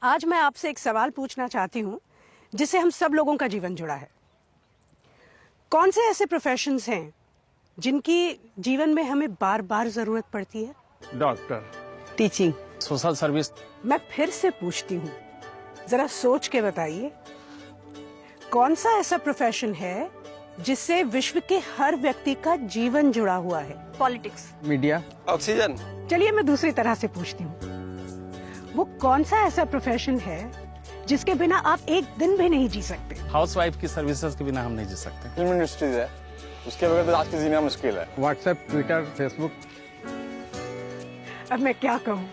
आज मैं आपसे एक सवाल पूछना चाहती हूँ जिससे हम सब लोगों का जीवन जुड़ा है। कौन से ऐसे प्रोफेशंस हैं जिनकी जीवन में हमें बार बार जरूरत पड़ती है? Doctor, teaching, social service. मैं फिर से पूछती हूँ, जरा सोच के बताइए, कौन सा ऐसा प्रोफेशन है जिससे विश्व के हर व्यक्ति का जीवन जुड़ा हुआ है? Politics, media, oxygen. चलिए मैं दूसरी तरह से पूछती हूँ, वो कौन सा ऐसा प्रोफेशन है जिसके बिना आप एक दिन भी नहीं जी सकते? हाउसवाइफ की सर्विसेज के बिना हम नहीं जी सकते। फिल्म इंडस्ट्रीज है, उसके बगैर तो आज की जीना मुश्किल है। WhatsApp, Twitter, Facebook. अब मैं क्या कहूँ,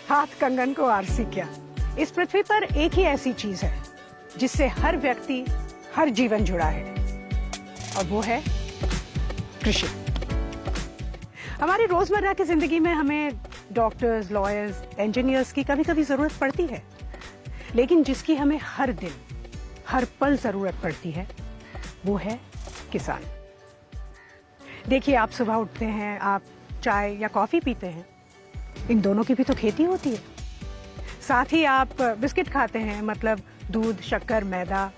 हाथ कंगन को आरसी क्या। इस पृथ्वी पर एक ही ऐसी चीज है जिससे हर व्यक्ति, हर जीवन जुड़ा है, और वो है कृषि। हमारी रोजमर्रा की जिंदगी में हमें डॉक्टर्स, लॉयर्स, इंजीनियर्स की कभी कभी जरूरत पड़ती है, लेकिन जिसकी हमें हर दिन, हर पल जरूरत पड़ती है वो है किसान। देखिए, आप सुबह उठते हैं, आप चाय या कॉफी पीते हैं, इन दोनों की भी तो खेती होती है। साथ ही आप बिस्किट खाते हैं, मतलब दूध, शक्कर, मैदा,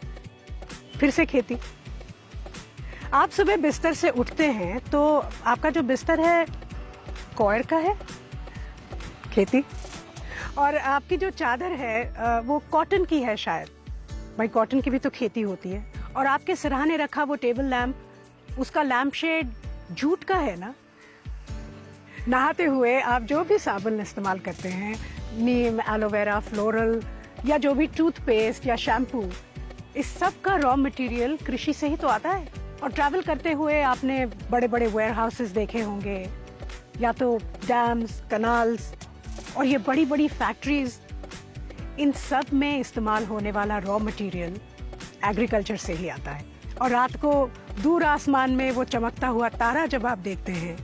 फिर से खेती। आप सुबह बिस्तर से उठते हैं तो आपका जो बिस्तर है कॉयर का है, खेती, और आपकी जो चादर है वो कॉटन की है शायद, भाई कॉटन की भी तो खेती होती है। और आपके सिरहाने रखा वो टेबल लैंप, उसका लैंप शेड जूट का है ना। नहाते हुए आप जो भी साबुन इस्तेमाल करते हैं, नीम, एलोवेरा, फ्लोरल, या जो भी टूथपेस्ट या शैम्पू, इस सब का रॉ मटेरियल कृषि से ही तो आता है। और ट्रैवल करते हुए आपने बड़े बड़े वेयर हाउसेस देखे होंगे, या तो डैम्स, कनाल्स, और ये बड़ी बड़ी फैक्ट्रीज, इन सब में इस्तेमाल होने वाला रॉ मटेरियल एग्रीकल्चर से ही आता है। और रात को दूर आसमान में वो चमकता हुआ तारा जब आप देखते हैं,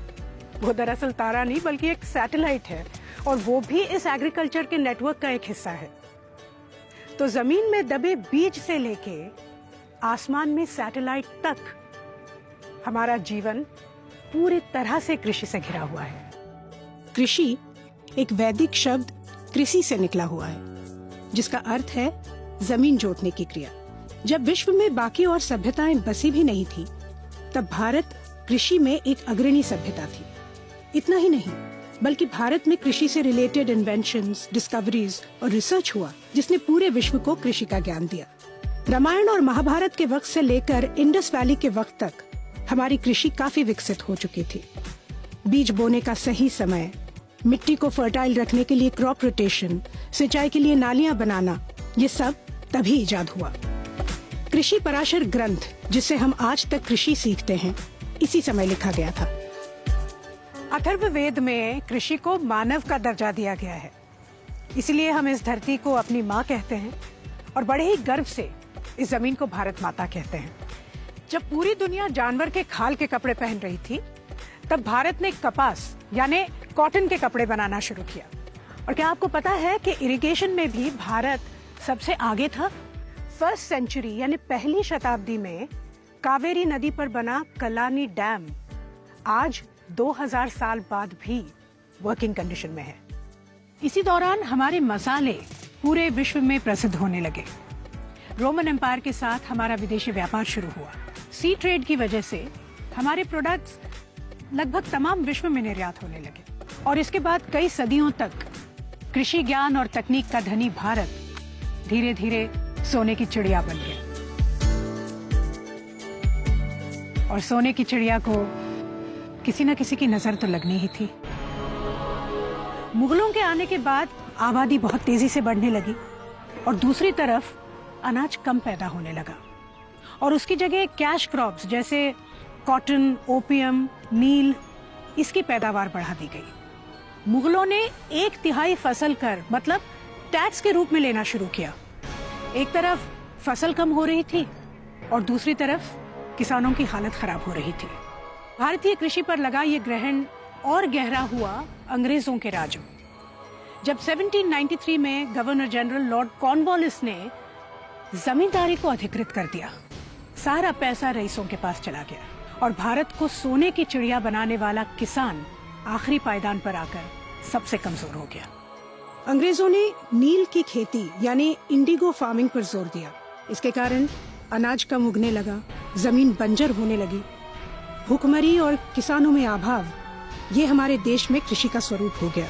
वो दरअसल तारा नहीं बल्कि एक सैटेलाइट है, और वो भी इस एग्रीकल्चर के नेटवर्क का एक हिस्सा है। तो जमीन में दबे बीज से लेके आसमान में सैटेलाइट तक हमारा जीवन पूरी तरह से कृषि से घिरा हुआ है। कृषि एक वैदिक शब्द कृषि से निकला हुआ है, जिसका अर्थ है जमीन जोतने की क्रिया। जब विश्व में बाकी और सभ्यताएं बसी भी नहीं थी, तब भारत कृषि में एक अग्रणी सभ्यता थी। इतना ही नहीं, बल्कि भारत में कृषि से रिलेटेड इन्वेंशंस, डिस्कवरीज और रिसर्च हुआ, जिसने पूरे विश्व को कृषि का ज्ञान दिया। रामायण और महाभारत के वक्त से लेकर इंडस वैली के वक्त तक हमारी कृषि काफी विकसित हो चुकी थी। बीज बोने का सही समय, मिट्टी को फर्टाइल रखने के लिए क्रॉप रोटेशन, सिंचाई के लिए नालियां बनाना, ये सब तभी इजाद हुआ। कृषि पराशर ग्रंथ, जिससे हम आज तक कृषि सीखते हैं, इसी समय लिखा गया था। अथर्ववेद में कृषि को मानव का दर्जा दिया गया है, इसलिए हम इस धरती को अपनी माँ कहते हैं, और बड़े ही गर्व से इस जमीन को भारत माता कहते हैं। जब पूरी दुनिया जानवर के खाल के कपड़े पहन रही थी, तब भारत ने कपास यानी कॉटन के कपड़े बनाना शुरू किया। और क्या आपको पता है कि इरिगेशन में भी भारत सबसे आगे था? फर्स्ट सेंचुरी यानी पहली शताब्दी में कावेरी नदी पर बना कलानी डैम आज 2000 साल बाद भी वर्किंग कंडीशन में है। इसी दौरान हमारे मसाले पूरे विश्व में प्रसिद्ध होने लगे। रोमन एम्पायर के साथ हमारा विदेशी व्यापार शुरू हुआ। सी ट्रेड की वजह से हमारे प्रोडक्ट्स लगभग तमाम विश्व में निर्यात होने लगे, और इसके बाद कई सदियों तक कृषि ज्ञान और तकनीक का धनी भारत धीरे धीरे सोने की चिड़िया बन गया। और सोने की चिड़िया को किसी न किसी की नजर तो लगनी ही थी। मुगलों के आने के बाद आबादी बहुत तेजी से बढ़ने लगी, और दूसरी तरफ अनाज कम पैदा होने लगा, और उसकी जगह कैश क्रॉप्स जैसे कॉटन, ओपियम, नील, इसकी पैदावार बढ़ा दी गई। मुगलों ने 1/3 फसल कर मतलब टैक्स के रूप में लेना शुरू किया। एक तरफ फसल कम हो रही थी, और दूसरी तरफ किसानों की हालत खराब हो रही थी। भारतीय कृषि पर लगा ये ग्रहण और गहरा हुआ अंग्रेजों के राज में, जब 1793 में गवर्नर जनरल लॉर्ड कॉर्नवालिस ने जमींदारी को अधिकृत कर दिया। सारा पैसा रईसों के पास चला गया, और भारत को सोने की चिड़िया बनाने वाला किसान आखिरी पायदान पर आकर सबसे कमजोर हो गया। अंग्रेजों ने नील की खेती यानी इंडिगो फार्मिंग पर जोर दिया। इसके कारण अनाज कम उगने लगा, जमीन बंजर होने लगी। भूखमरी और किसानों में अभाव, ये हमारे देश में कृषि का स्वरूप हो गया।